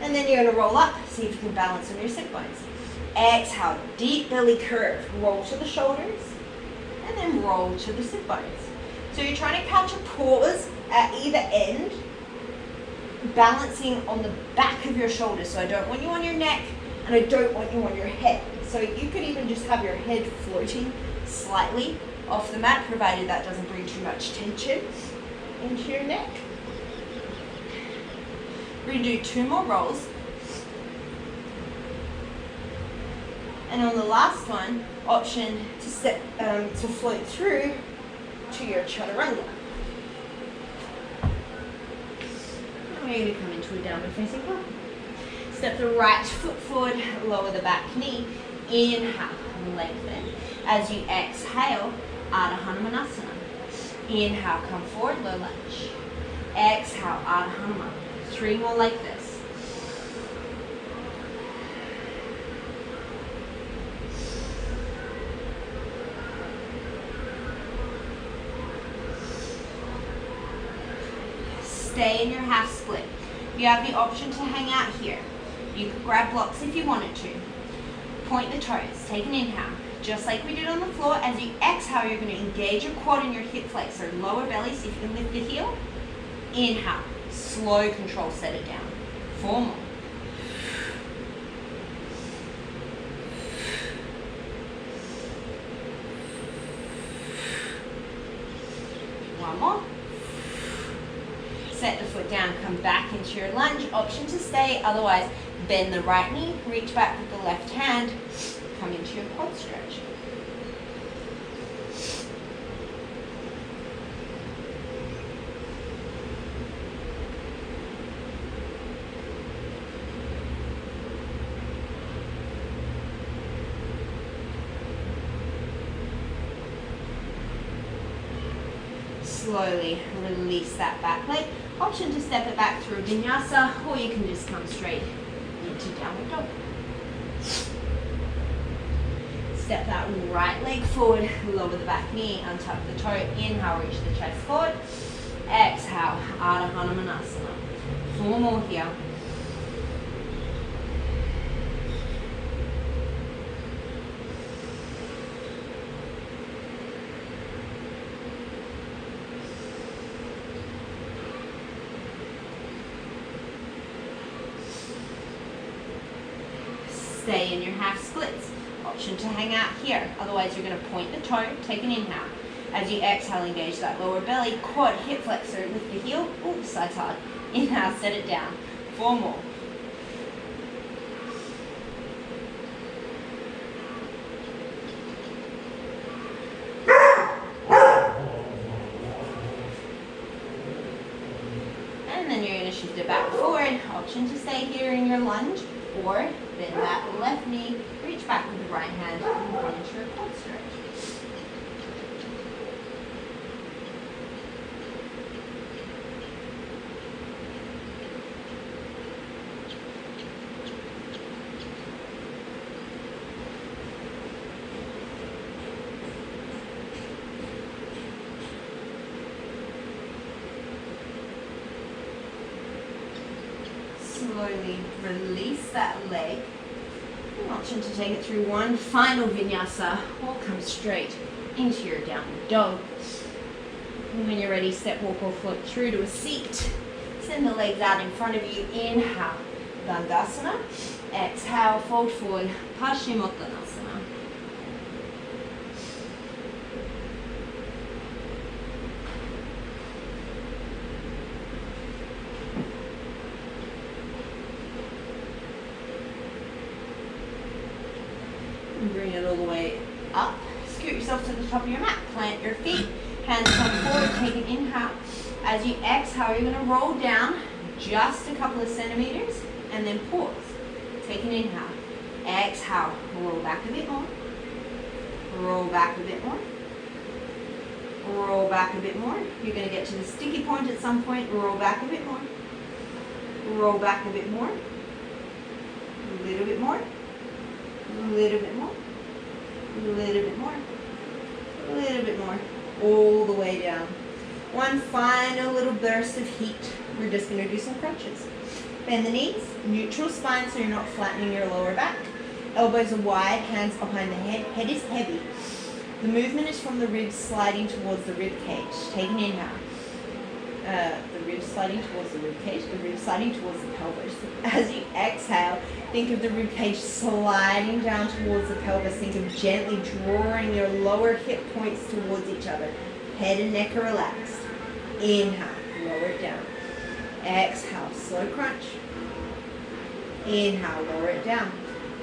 And then you're going to roll up. See if you can balance on your sit bones. Exhale, deep belly curve. Roll to the shoulders and then roll to the sit bones. So you're trying to catch a pause at either end balancing on the back of your shoulders. So I don't want you on your neck and I don't want you on your head. So you could even just have your head floating slightly off the mat, provided that doesn't bring too much tension into your neck. We're going to do 2 more rolls. And on the last one, option to step to float through to your chaturanga. And we're going to come into a downward facing dog. Step the right foot forward, lower the back knee. Inhale, lengthen. As you exhale, Ardha Hanumanasana. Inhale, come forward, low lunge. Exhale, Ardha Hanuman. 3 more like this. Stay in your half split. You have the option to hang out here. You could grab blocks if you wanted to. Point the toes, take an inhale. Just like we did on the floor, as you exhale, you're going to engage your quad and your hip flexor, lower belly, so you can lift the heel. Inhale, slow control, set it down. 4 more. One more. Set the foot down, come back into your lunge. Option to stay, otherwise bend the right knee, reach back with the left hand, come into your quad stretch. Slowly release that back leg. Option to step it back through vinyasa, or you can just come straight into downward dog. Step that right leg forward, lower the back knee, untuck the toe. Inhale, reach the chest forward. Exhale, Ardha Hanumanasana. 4 more here. Stay in your half splits. Option to hang out here. Otherwise, you're going to point the toe, take an inhale. As you exhale, engage that lower belly, quad, hip flexor, lift the heel. Oops, side's hard. Inhale, set it down. 4 more. And then you're going to shift it back forward. Option to stay here in your lunge, or bend that left knee, reach back with the right hand, and come into your quad stretch. Slowly release that leg. An option to take it through one final vinyasa, or come straight into your downward dog. And when you're ready, step, walk, or float through to a seat. Send the legs out in front of you. Inhale, Dandasana. Exhale, fold forward, Paschimottanasana. Bring it all the way up. Scoot yourself to the top of your mat. Plant your feet. Hands come forward. Take an inhale. As you exhale, you're going to roll down just a couple of centimeters and then pause. Take an inhale. Exhale. Roll back a bit more. Roll back a bit more. Roll back a bit more. You're going to get to the sticky point at some point. Roll back a bit more. Roll back a bit more. A little bit more. A little bit more, a little bit more, a little bit more, all the way down. One final little burst of heat. We're just going to do some crunches. Bend the knees, neutral spine so you're not flattening your lower back. Elbows are wide, hands behind the head. Head is heavy. The movement is from the ribs sliding towards the rib cage. Take an inhale. the ribs sliding towards the rib cage, the ribs sliding towards the pelvis. As you exhale, think of the rib cage sliding down towards the pelvis. Think of gently drawing your lower hip points towards each other. Head and neck are relaxed. Inhale, lower it down. Exhale, slow crunch. Inhale, lower it down.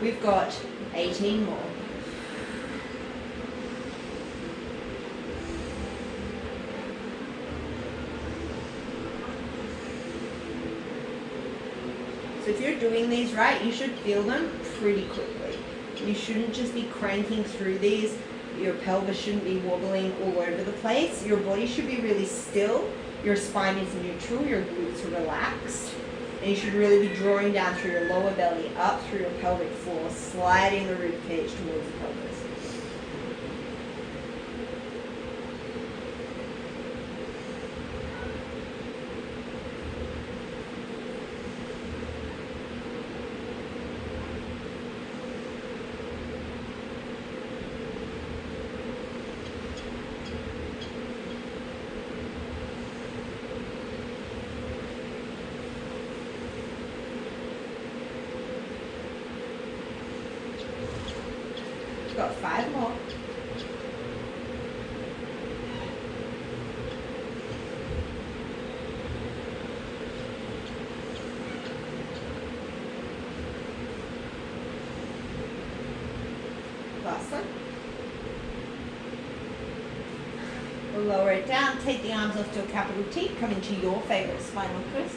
We've got 18 more. So if you're doing these right, you should feel them pretty quickly. You shouldn't just be cranking through these. Your pelvis shouldn't be wobbling all over the place. Your body should be really still. Your spine is neutral. Your glutes are relaxed. And you should really be drawing down through your lower belly, up through your pelvic floor, sliding the rib cage towards the pelvis. Got 5 more. Last one. We'll lower it down. Take the arms off to a capital T. Come into your favorite spinal twist.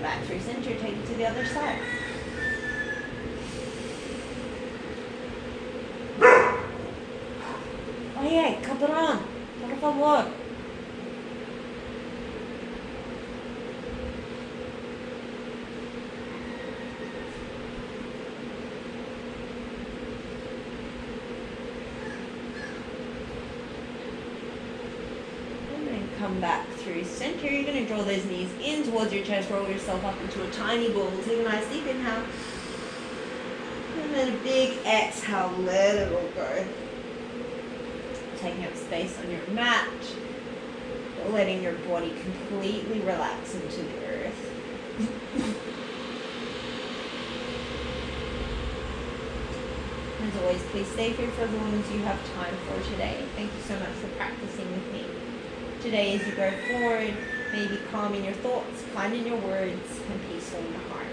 Back through center, take it to the other side. Oye, cabrón, por favor. Come back through center. You're going to draw those knees in towards your chest, roll yourself up into a tiny ball. Take a nice deep inhale. And then a big exhale, let it all go. Taking up space on your mat. Letting your body completely relax into the earth. As always, please stay here for as long as you have time for today. Thank you so much for practicing with me. Today, as you go forward, may you be calm in your thoughts, kind in your words, and peaceful in your heart.